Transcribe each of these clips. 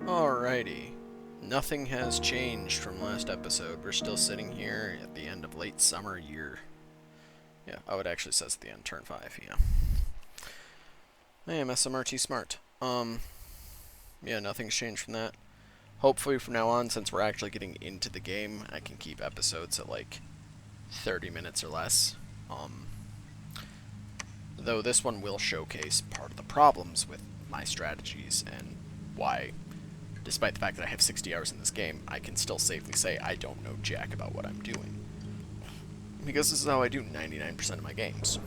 Alrighty. Nothing has changed from last episode. We're still sitting here at the end of late summer year. Yeah, oh, it actually says at the end, turn 5, yeah. I am SMRT smart. Yeah, nothing's changed from that. Hopefully from now on, since we're actually getting into the game, I can keep episodes at like 30 minutes or less. Though this one will showcase part of the problems with my strategies and why, despite the fact that I have 60 hours in this game, I can still safely say I don't know jack about what I'm doing. Because this is how I do 99% of my games,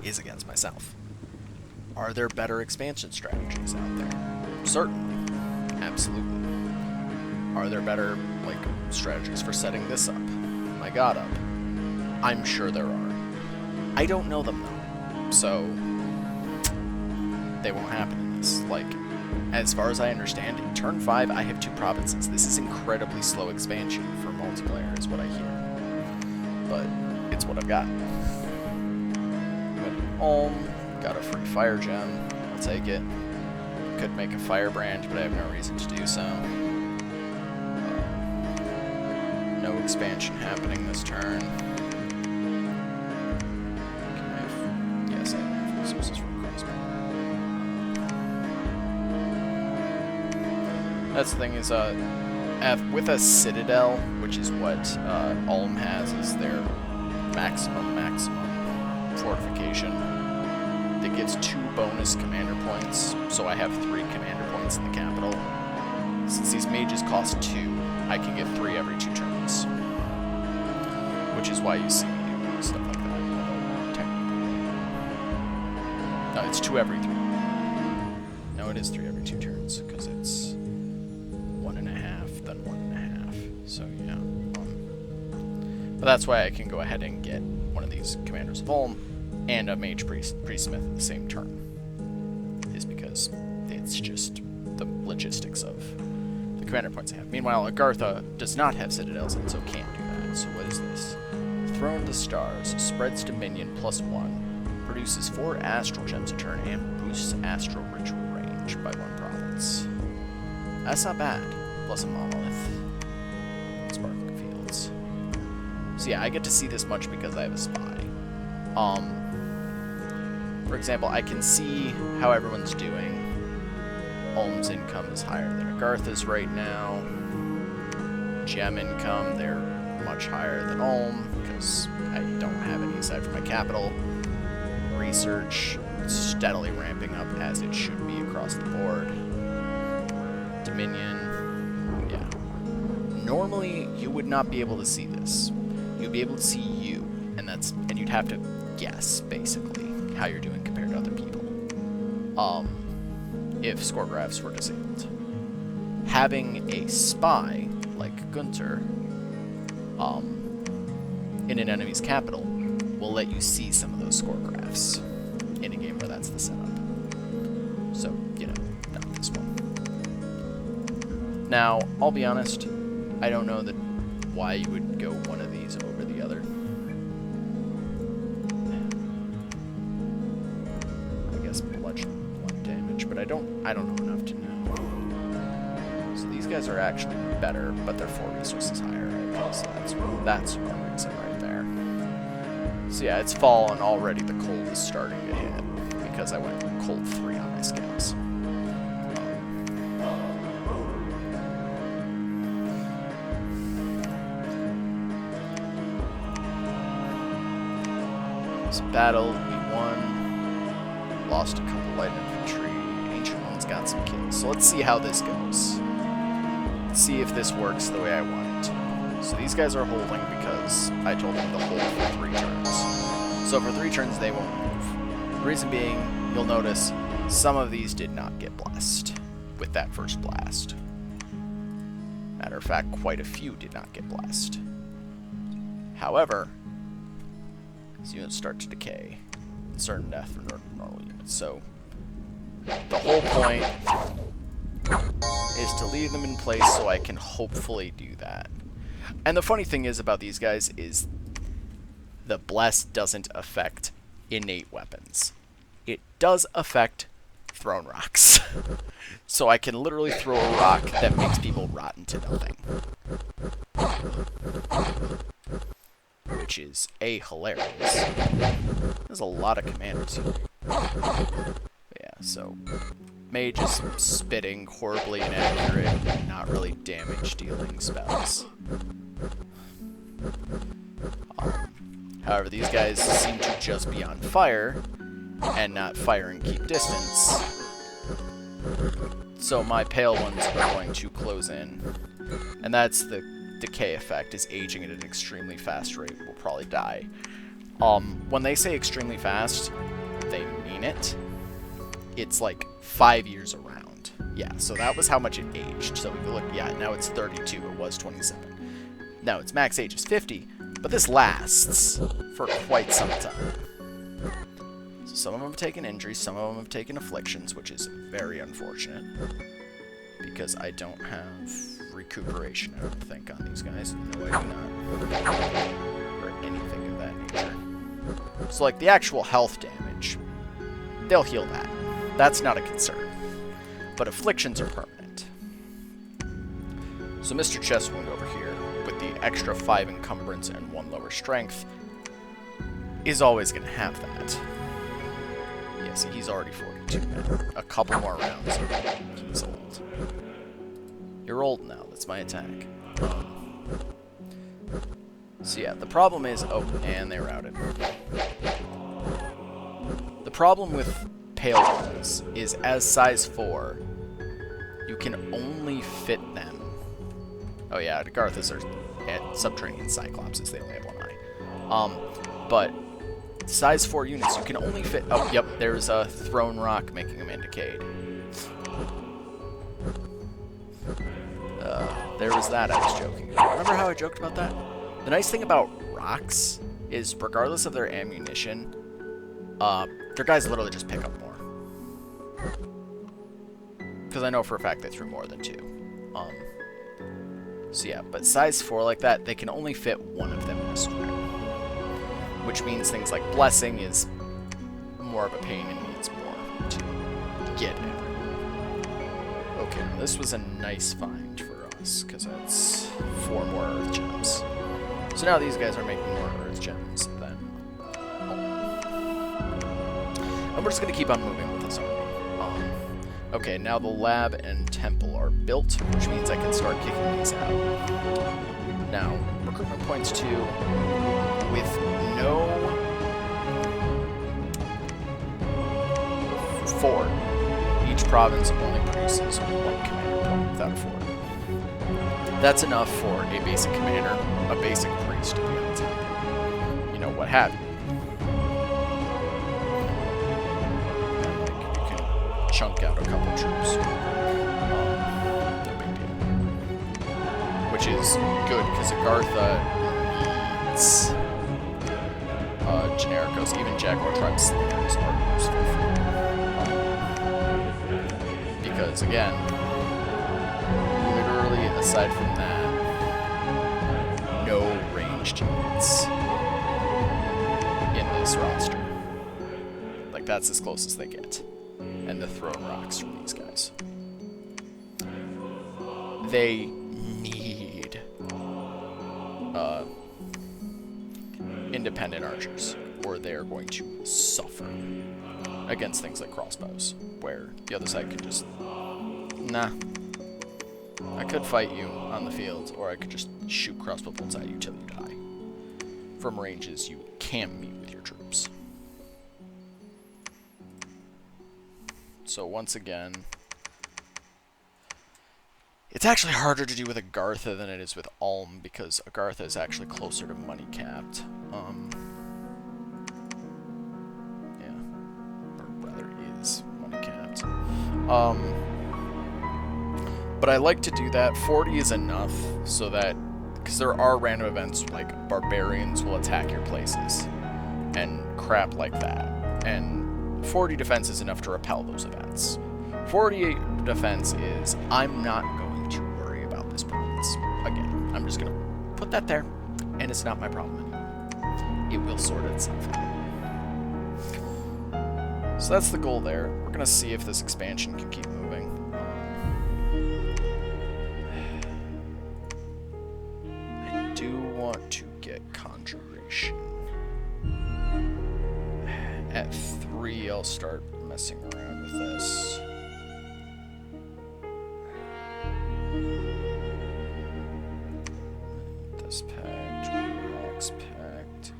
is against myself. Are there better expansion strategies out there? Certainly. Absolutely. Are there better, strategies for setting this up? My god up. I'm sure there are. I don't know them, though. So, they won't happen in this. As far as I understand, in turn 5, I have 2 provinces. This is incredibly slow expansion for multiplayer, is what I hear. But, it's what I've got. Got a free fire gem. I'll take it. Could make a firebrand, but I have no reason to do so. No expansion happening this turn. Yes, I have resources from crossbow. That's the thing is, with a citadel, which is what Ulm has as their maximum fortification, that gives 2 bonus commander points, so I have 3 commander points in the capital. Since these mages cost 2, I can get 3 every 2 turns. Which is why you see me do stuff like that. No, it's 2 every 3. No, it is 3 every 2 turns, because it's 1.5, then 1.5. So, yeah. But that's why I can go ahead and get one of these commanders of Ulm and a mage priest-smith at the same turn, is because it's just the logistics of the commander points I have. Meanwhile, Agartha does not have citadels and so can't do that. So what is this? Throne of the Stars, spreads Dominion +1, produces 4 astral gems a turn, and boosts astral ritual range by 1 province. That's not bad. Plus a monolith. Sparkling Fields. So yeah, I get to see this much because I have a spy. For example, I can see how everyone's doing. Ulm's income is higher than Agartha's right now. Gem income, they're much higher than Ulm, because I don't have any aside from my capital. Research, steadily ramping up as it should be across the board. Dominion, yeah. Normally, you would not be able to see this. You'd be able to see you, and you'd have to guess, basically, how you're doing compared to other people. If score graphs were disabled. Having a spy, like Gunther, in an enemy's capital, will let you see some of those score graphs in a game where that's the setup. So, not this one. Now, I'll be honest, I don't know why you would go one of these over the other. Bludgeon damage, but I don't know enough to know. So these guys are actually better, but they're 4 resources higher. So that's one reason right there. So yeah, it's fall and already the cold is starting to hit because I went cold 3 on my scales. This battle we won. Lost a couple light infantry. Ancient One's got some kills. So let's see how this goes. Let's see if this works the way I want it to. So these guys are holding because I told them to hold for 3 turns. So for 3 turns, they won't move. The reason being, you'll notice some of these did not get blessed with that first blast. Matter of fact, quite a few did not get blessed. However, as units start to decay, certain death for normal units. So the whole point is to leave them in place so I can hopefully do that. And the funny thing is about these guys is the bless doesn't affect innate weapons. It does affect thrown rocks. So I can literally throw a rock that makes people rot into nothing. Which is hilarious. There's a lot of commanders here. Yeah, so mage is spitting horribly inaccurate, not really damage dealing spells. However, these guys seem to just be on fire and not fire and keep distance. So my pale ones are going to close in. And that's the decay effect, is aging at an extremely fast rate. Will probably die. When they say extremely fast, they mean it. It's like 5 years around. Yeah, so that was how much it aged. So we can look, yeah, now it's 32. It was 27. Now its max age is 50, but this lasts for quite some time. So some of them have taken injuries, some of them have taken afflictions, which is very unfortunate. Because I don't have recuperation, I don't think, on these guys. No, I do not. Or anything of that nature. So, like, the actual health damage, they'll heal that. That's not a concern. But afflictions are permanent. So Mr. Chestwound over here, with the extra 5 encumbrance and 1 lower strength, is always going to have that. Yeah, see, he's already 42 now. A couple more rounds, he's old. You're old now, that's my attack. So yeah, the problem is... Oh, and they routed. The problem with pale ones is, as size 4, you can only fit them... Oh yeah, Garthas are subterranean Cyclopses, they only have 1 eye. But size 4 units, you can only fit... Oh, yep, there's a thrown rock making them indicate. There was that I was joking about. Remember how I joked about that? The nice thing about rocks is, regardless of their ammunition, their guys literally just pick up more. Because I know for a fact they threw more than 2. So yeah, but size 4 like that, they can only fit 1 of them in a square. Which means things like Blessing is more of a pain and needs more to get everywhere. Okay, now this was a nice find for us, because that's 4 more Earth Gems. So now these guys are making more Earth Gems than... And we're just going to keep on moving with this army. Okay, now the lab and temple are built, which means I can start kicking these out. Now, recruitment points 2, with no fort. Each province only produces 1 commander point without a fort. That's enough for a basic commander, a basic priest to be on top. You know, what have you. You can chunk out a couple troops. No big deal. Which is good, because Agartha needs genericos. Even Jaguar Tribe Slingers are useful for because, again, literally, aside from that, no ranged units in this roster. Like, that's as close as they get. And the thrown rocks from these guys. They need independent archers, or they're going to suffer against things like crossbows, where the other side can just, nah. I could fight you on the field, or I could just shoot crossbow bolts at you till you die. From ranges you can't meet with your troops. So once again, it's actually harder to do with Agartha than it is with Ulm, because Agartha is actually closer to money capped. Yeah, or rather is money capped. But I like to do that. 40 is enough, so that, because there are random events like barbarians will attack your places and crap like that, and 40 defense is enough to repel those events. 48 defense is, I'm not going to worry about this province again. I'm just going to put that there, and it's not my problem anymore. It will sort itself out. So that's the goal there. We're going gonna see if this expansion can keep moving. I do want to get Conjuration. At 3, I'll start messing around with this. This pact, Relax pact.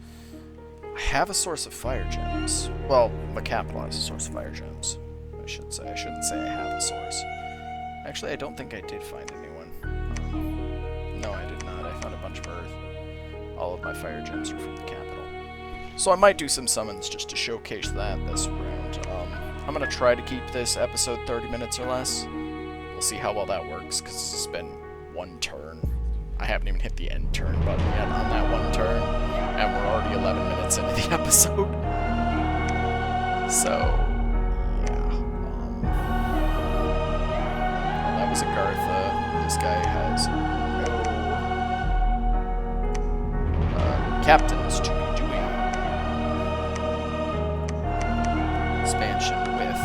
I have a source of fire gems. Well, the capital has a source of fire gems, I should say. I shouldn't say I have a source. Actually, I don't think I did find anyone. No, I did not. I found a bunch of earth. All of my fire gems are from the capital. So I might do some summons just to showcase that this round. I'm going to try to keep this episode 30 minutes or less. We'll see how well that works, because it's been one turn. I haven't even hit the end turn button yet on that one turn, and we're already 11 minutes into the episode. So, yeah. Well, that was Agartha. This guy has no captains to be doing expansion with.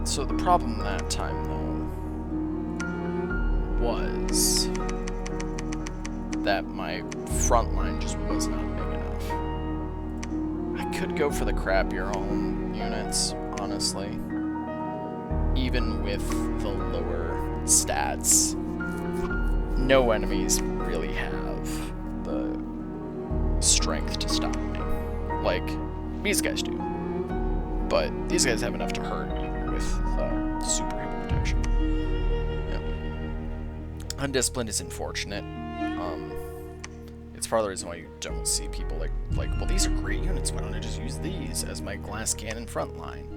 So the problem that time, though, was that my front line just was not big enough. I could go for the crappier home units, honestly. Even with the lower stats, no enemies really have the strength to stop me. Like, these guys do. But these guys have enough to hurt you with super hit protection. Yeah. Undisciplined is unfortunate. It's part of the reason why you don't see people like, well, these are great units, why don't I just use these as my glass cannon front line?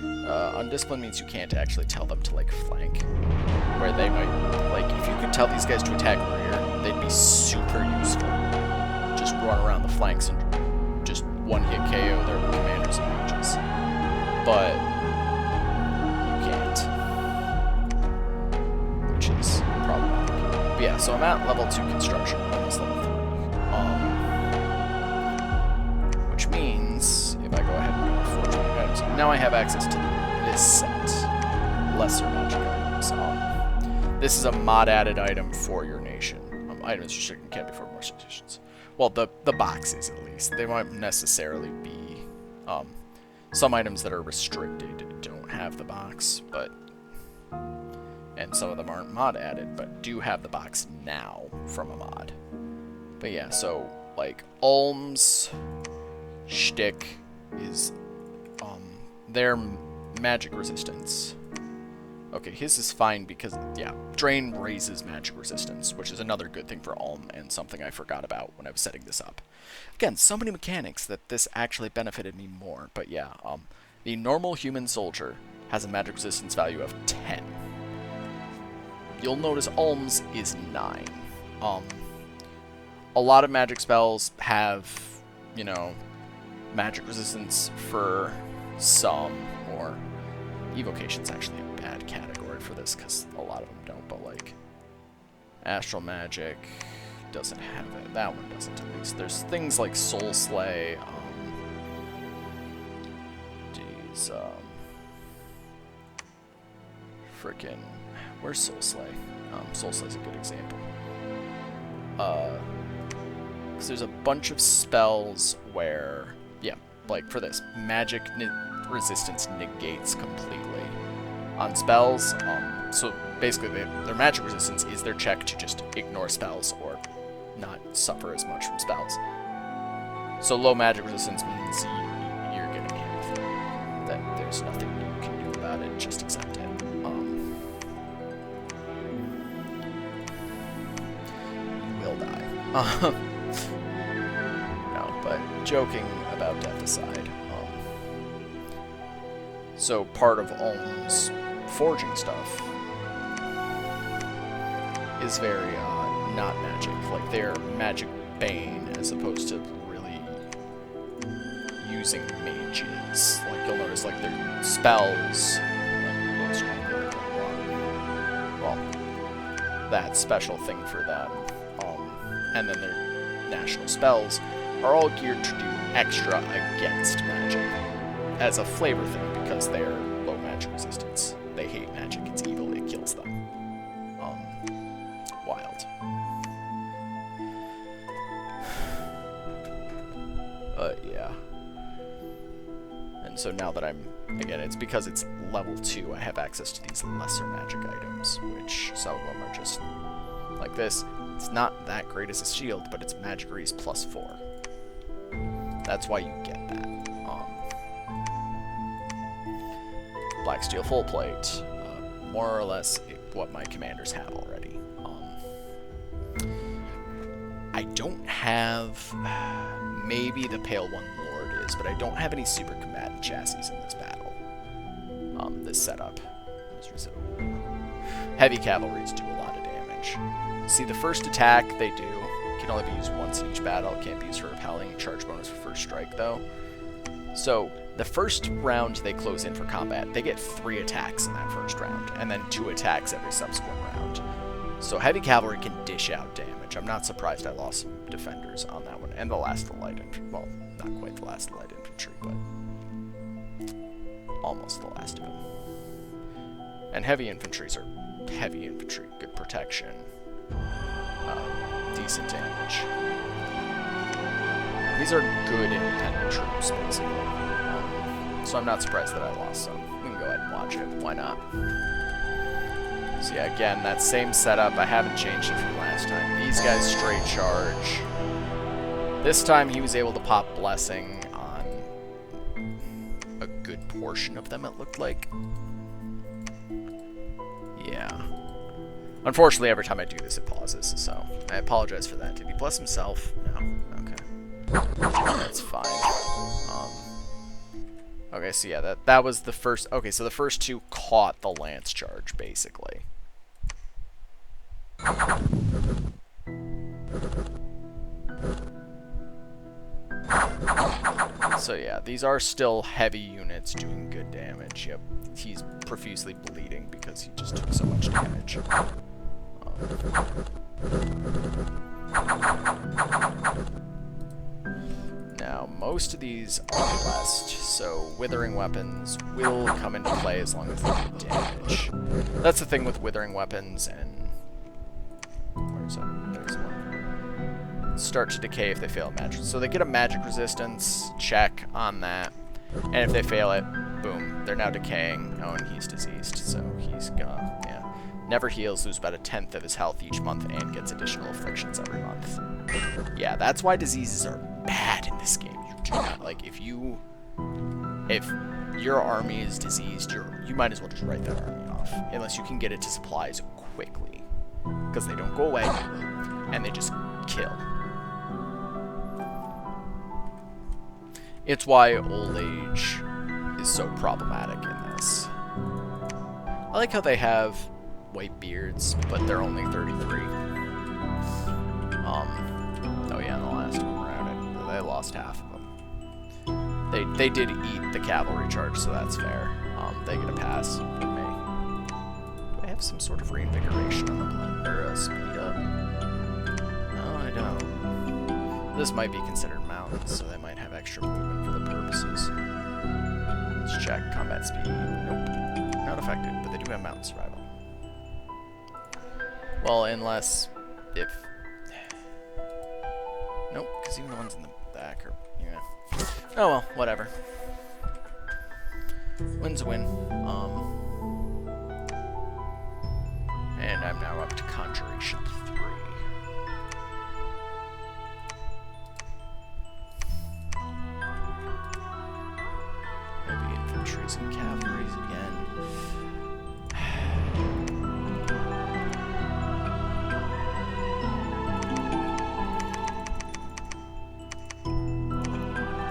Undisciplined means you can't actually tell them to, like, flank. Where they might, like, if you could tell these guys to attack rear, they'd be super useful. Just run around the flanks and just one-hit KO their commanders and mages. But you can't. Which is problematic. But yeah, so I'm at level 2 construction, almost level 3. Which means, if I go ahead and go for 20 items, now I have access to this set. Lesser magic items. This is a mod-added item for your nation. Items restricted can't be for more nations. Well, the boxes, at least. They won't necessarily be... some items that are restricted don't have the box, but... And some of them aren't mod-added, but do have the box now from a mod. But yeah, so, like, Ulm's shtick is, their magic resistance. Okay, his is fine because, yeah, Drain raises magic resistance, which is another good thing for Ulm, and something I forgot about when I was setting this up. Again, so many mechanics that this actually benefited me more, but yeah, the normal human soldier has a magic resistance value of 10. You'll notice Ulm's is 9. A lot of magic spells have, you know, magic resistance for some, or Evocation's actually a bad category for this, because a lot of them don't, but like, Astral Magic doesn't have it. That one doesn't, at least. There's things like Soul Slay, frickin', where's Soul Slay? Soul Slay's a good example. Because there's a bunch of spells where, yeah, like for this, magic resistance negates completely on spells. So basically their magic resistance is their check to just ignore spells or not suffer as much from spells. So low magic resistance means you're getting hit with it. That there's nothing you can do about it, just accept it. You will die. No, but joking about death aside, so part of Ulm's forging stuff is very not magic. Like they're magic bane as opposed to really using mages. Like you'll notice like their spells. Like, that special thing for them. And then their national spells are all geared to do extra against magic as a flavor thing because they're low magic resistance. They hate magic, it's evil, it kills them. Wild. Yeah. And so now that again, it's because it's level 2, I have access to these lesser magic items, which some of them are just like this. It's not that great as a shield, but it's magic raise plus 4. That's why you get that. Black Steel Full Plate, more or less what my commanders have already. I don't have, maybe the Pale One Lord is, but I don't have any super combatant chassis in this battle. This setup. Heavy cavalries do a lot of damage. See, the first attack they do can only be used once in each battle. Can't be used for repelling. Charge bonus for first strike, though. So, the first round they close in for combat, they get 3 attacks in that first round, and then 2 attacks every subsequent round. So heavy cavalry can dish out damage. I'm not surprised I lost some defenders on that one, and the last of the light infantry. Well, not quite the last of the light infantry, but almost the last of them. And heavy infantries are heavy infantry, good protection, decent damage. These are good independent troops, basically. So I'm not surprised that I lost some. We can go ahead and watch it. Why not? So yeah, again, that same setup. I haven't changed it from last time. These guys straight charge. This time he was able to pop Blessing on a good portion of them, it looked like. Yeah. Unfortunately, every time I do this, it pauses, so I apologize for that. Did he bless himself? No. Okay. That's fine. Okay, so yeah, that was the first... Okay, so the first 2 caught the lance charge, basically. So yeah, these are still heavy units doing good damage. Yep, he's profusely bleeding because he just took so much damage. Now, most of these are blessed, so withering weapons will come into play as long as they do damage. That's the thing with withering weapons, and... Where's it? There's one. Start to decay if they fail magic. So they get a magic resistance check on that, and if they fail it, boom, they're now decaying. Oh, and he's diseased, so he's gonna, yeah. Never heals, loses about 1/10 of his health each month, and gets additional afflictions every month. Yeah, that's why diseases are bad in this game. You do not, like, if your army is diseased, you might as well just write that army off, unless you can get it to supplies quickly, because they don't go away, and they just kill. It's why old age is so problematic in this. I like how they have white beards, but they're only 33. Oh yeah, the last one around it, they lost half of them. They did eat the cavalry charge, so that's fair. They get a pass from me. Do I have some sort of reinvigoration on the blend, or speed up? No, I don't. This might be considered mountains, so they might have extra movement for the purposes. Let's check combat speed. Nope, not affected, but they do have mountain survival. Well, unless if... Nope, because even the ones in the back are... Yeah. Oh well, whatever. Win's a win. And I'm now up to Conjuration 3. Heavy infantries and cavalries again.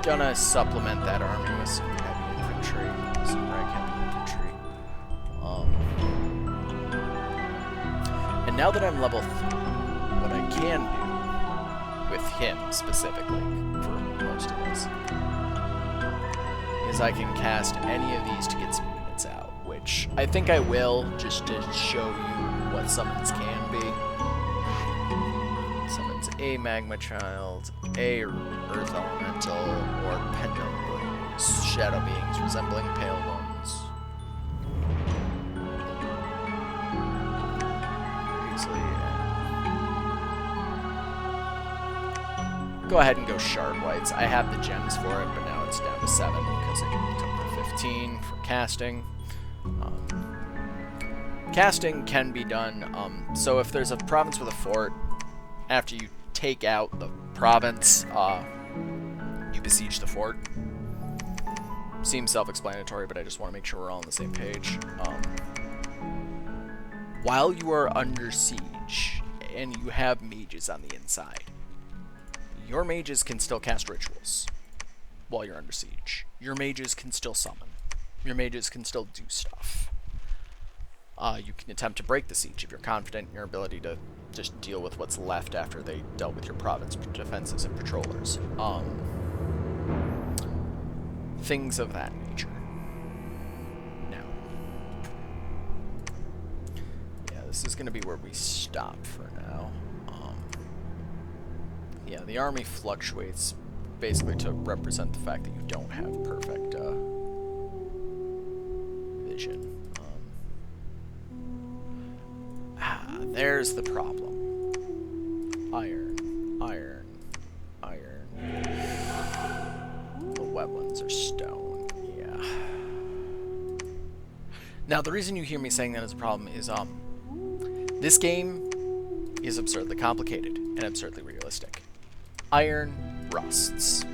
Gonna supplement that army with some heavy infantry, some reg heavy infantry. And now that I'm level 3, what I can do with him specifically for most of this is I can cast any of these to get some units out, which I think I will, just to show you what summons can be. a Magma Child, a Earth Elemental, or Pendulum Brews, shadow beings resembling pale ones. Easily. Go ahead and go Shard Whites. I have the gems for it, but now it's down to 7 because it took the 15 for casting. Casting can be done, so if there's a province with a fort, after you take out the province, you besiege the fort. Seems self-explanatory, but I just want to make sure we're all on the same page. While you are under siege, and you have mages on the inside, your mages can still cast rituals while you're under siege. Your mages can still summon. Your mages can still do stuff. You can attempt to break the siege if you're confident in your ability to just deal with what's left after they dealt with your province defenses and patrollers. Things of that nature. Now, yeah, this is going to be where we stop for now. Yeah, the army fluctuates basically to represent the fact that you don't have perfect vision. There's the problem. Iron, iron, iron. The wet ones are stone. Yeah. Now, the reason you hear me saying that is a problem is, this game is absurdly complicated and absurdly realistic. Iron rusts.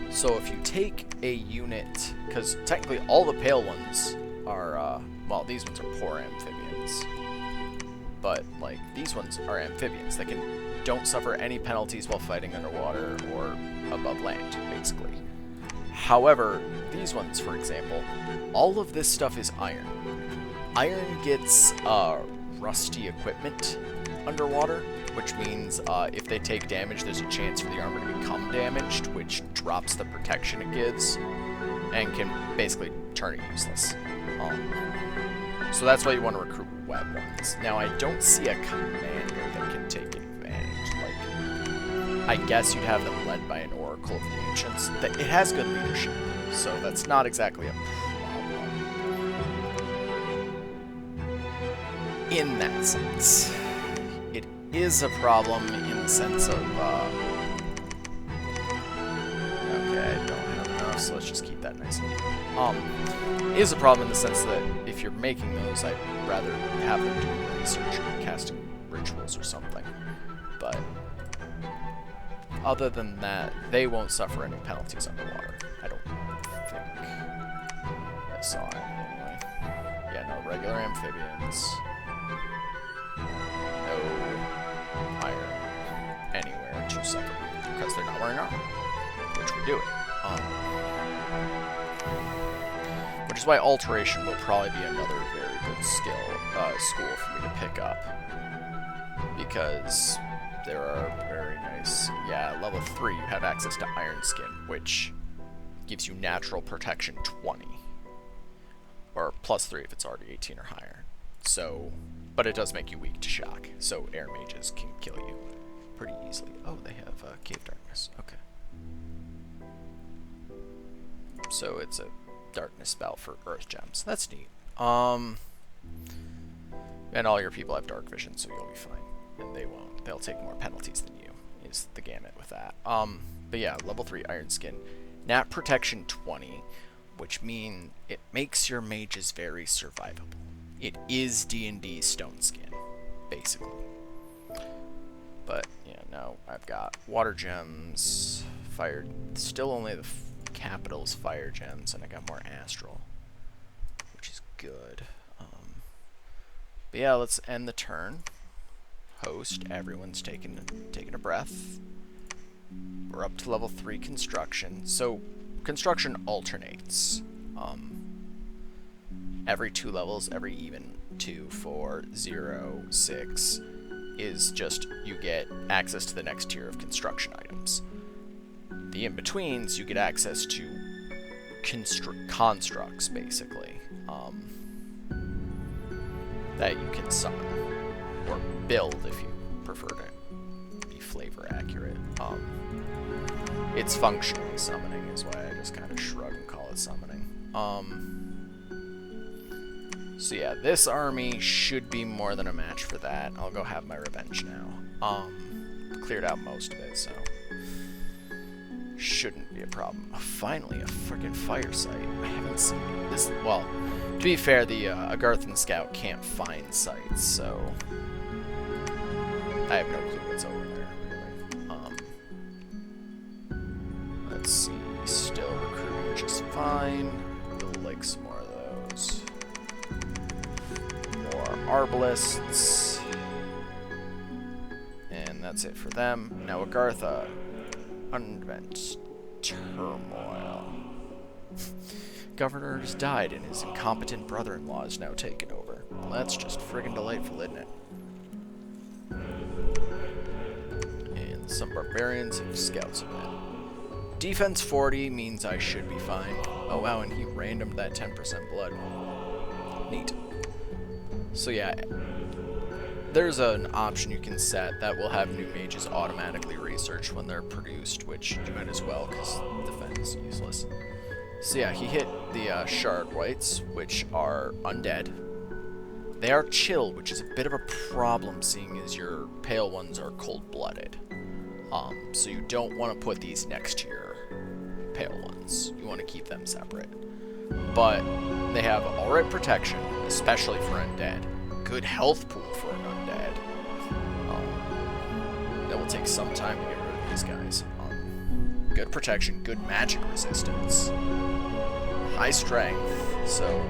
So if you take a unit, because technically all the pale ones are, well, these ones are poor amphibians. But, like, these ones are amphibians that don't suffer any penalties while fighting underwater or above land, basically. However, these ones, for example, all of this stuff is iron. Iron gets rusty equipment underwater, which means if they take damage, there's a chance for the armor to become damaged, which drops the protection it gives, and can basically turn it useless. So that's why you want to recruit wet ones. Now, I don't see a commander that can take advantage. Like, I guess you'd have them led by an Oracle of the Ancients. It has good leadership, so that's not exactly a problem. In that sense. It is a problem in the sense of, okay, I don't have enough, so let's just keep that nice and it is a problem in the sense that if you're making those, I'd rather have them doing research or casting rituals or something. But other than that, they won't suffer any penalties underwater. I don't think I saw any anyway. Yeah, no regular amphibians. No iron anywhere to suffer because they're not wearing armor, which we're doing. Which is why Alteration will probably be another very good school for me to pick up. Because there are very nice... Yeah, level 3 you have access to Iron Skin, which gives you natural protection 20. Or plus 3 if it's already 18 or higher. So, but it does make you weak to shock, so air mages can kill you pretty easily. Oh, they have Cave Darkness. Okay. So it's a darkness spell for earth gems. That's neat. And all your people have dark vision, so you'll be fine. And they won't. They'll take more penalties than you, is the gamut with that. But yeah, level 3 Iron Skin. Nat Protection 20, which means it makes your mages very survivable. It is D&D Stone Skin, basically. But, yeah, no, I've got Water Gems, Fire... Still only the Capital's Fire Gems, and I got more Astral, which is good. But yeah, let's end the turn. Host, everyone's taking a breath. We're up to level 3 construction. So construction alternates. Every 2 levels, every even 2, 4, 0, 6 is just you get access to the next tier of construction items. The in-betweens, you get access to constructs, basically, that you can summon, or build if you prefer to be flavor accurate. It's functionally summoning is why I just kind of shrug and call it summoning. So yeah, this army should be more than a match for that. I'll go have my revenge now. Cleared out most of it, so shouldn't be a problem. Oh, finally, a freaking fire site. I haven't seen this. Well, to be fair, the Agarthan Scout can't find sites, so I have no clue what's over there, really. Let's see. Still recruiting just fine. We'll like some more of those. More Arbalists. And that's it for them. Now, Agartha. Unvent turmoil. Governor has died and his incompetent brother-in-law is now taken over. Well, that's just friggin' delightful, isn't it? And some barbarians have scouts of it. Defense 40 means I should be fine. Oh wow, and he randomed that 10% blood. Neat. So yeah, there's an option you can set that will have new mages automatically research when they're produced, which you might as well, because defense is useless. So yeah, he hit the Shard Whites, which are undead. They are chill, which is a bit of a problem, seeing as your pale ones are cold-blooded. So you don't want to put these next to your pale ones. You want to keep them separate. But they have alright protection, especially for undead. Good health pool for an undead. That will take some time to get rid of these guys. Good protection, good magic resistance. High strength, so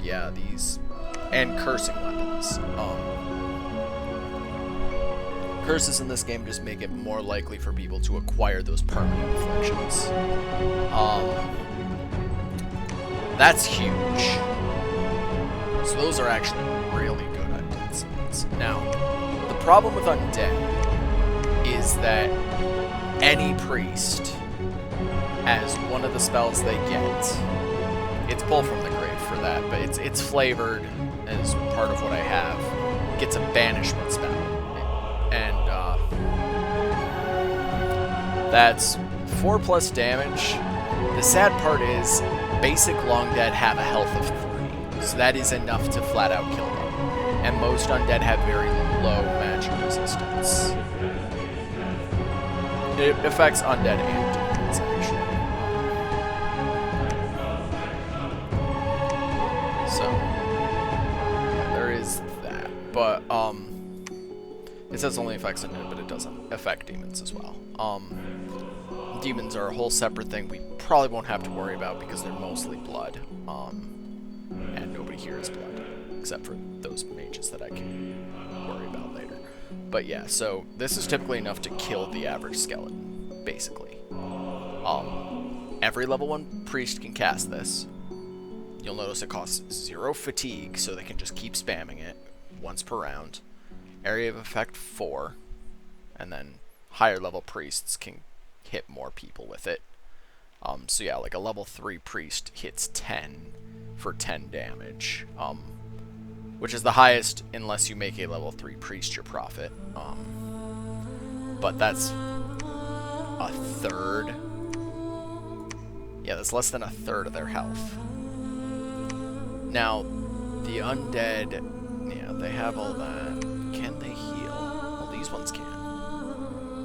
yeah, these... And cursing weapons. Curses in this game just make it more likely for people to acquire those permanent afflictions. That's huge. So those are actually really good undead summons. Now, the problem with undead is that any priest, as one of the spells they get, it's pull from the grave for that, but it's flavored as part of what I have, gets a banishment spell. And that's 4+ damage. The sad part is basic long dead have a health of 3, so that is enough to flat out kill them. And most undead have very low magic resistance. It affects undead and demons, actually. So yeah, there is that. But it says only affects undead, but it doesn't affect demons as well. Demons are a whole separate thing we probably won't have to worry about because they're mostly blood. And nobody here is blood, except for those mages that I can worry about later. But yeah, so this is typically enough to kill the average skeleton, basically. Every level 1 priest can cast this. You'll notice it costs 0 fatigue, so they can just keep spamming it once per round. Area of effect 4, and then higher level priests can hit more people with it. So yeah, like a level 3 priest hits 10 for 10 damage, which is the highest unless you make a level 3 priest your prophet. But that's a third. Yeah, that's less than a third of their health. Now, the undead, yeah, they have all that. Can they heal? Well, these ones can.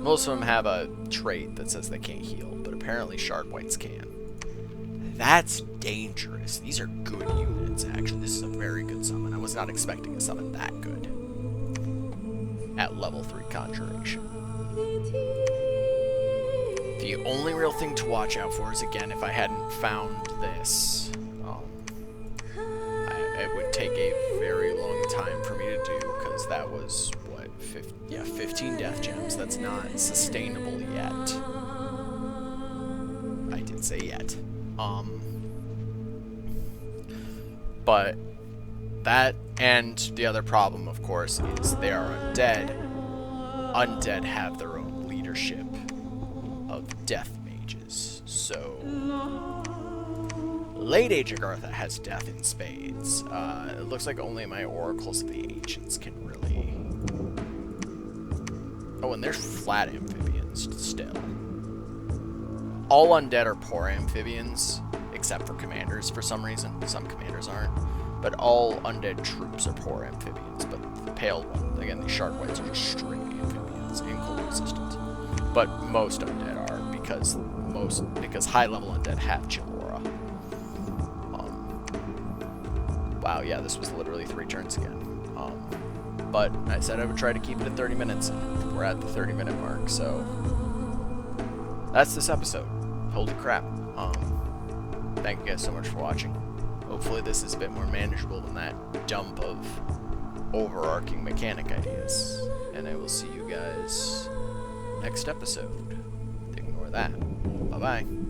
Most of them have a trait that says they can't heal, but apparently Shard Whites can. That's dangerous. These are good units, actually. This is a very good summon. I was not expecting a summon that good at level 3 Conjuration. The only real thing to watch out for is, again, if I hadn't found this, it would take a very long time for me to do, because that was, what, 15 death gems. That's not sustainable yet. I did say yet. But that, and the other problem, of course, is they are undead. Undead have their own leadership of death mages, so Late Age Agartha has death in spades. It looks like only my Oracles of the Ancients can really... Oh, and there's flat amphibians. still. All undead are poor amphibians, except for commanders for some reason. Some commanders aren't. But all undead troops are poor amphibians. But the pale one, again, the shark whites are just straight amphibians and cold resistant. But most undead are because high level undead have chill aura. Wow, yeah, this was literally 3 turns again. But I said I would try to keep it at 30 minutes, and we're at the 30-minute mark, so that's this episode. Holy crap. Thank you guys so much for watching. Hopefully this is a bit more manageable than that dump of overarching mechanic ideas. And I will see you guys next episode. Ignore that. Bye-bye.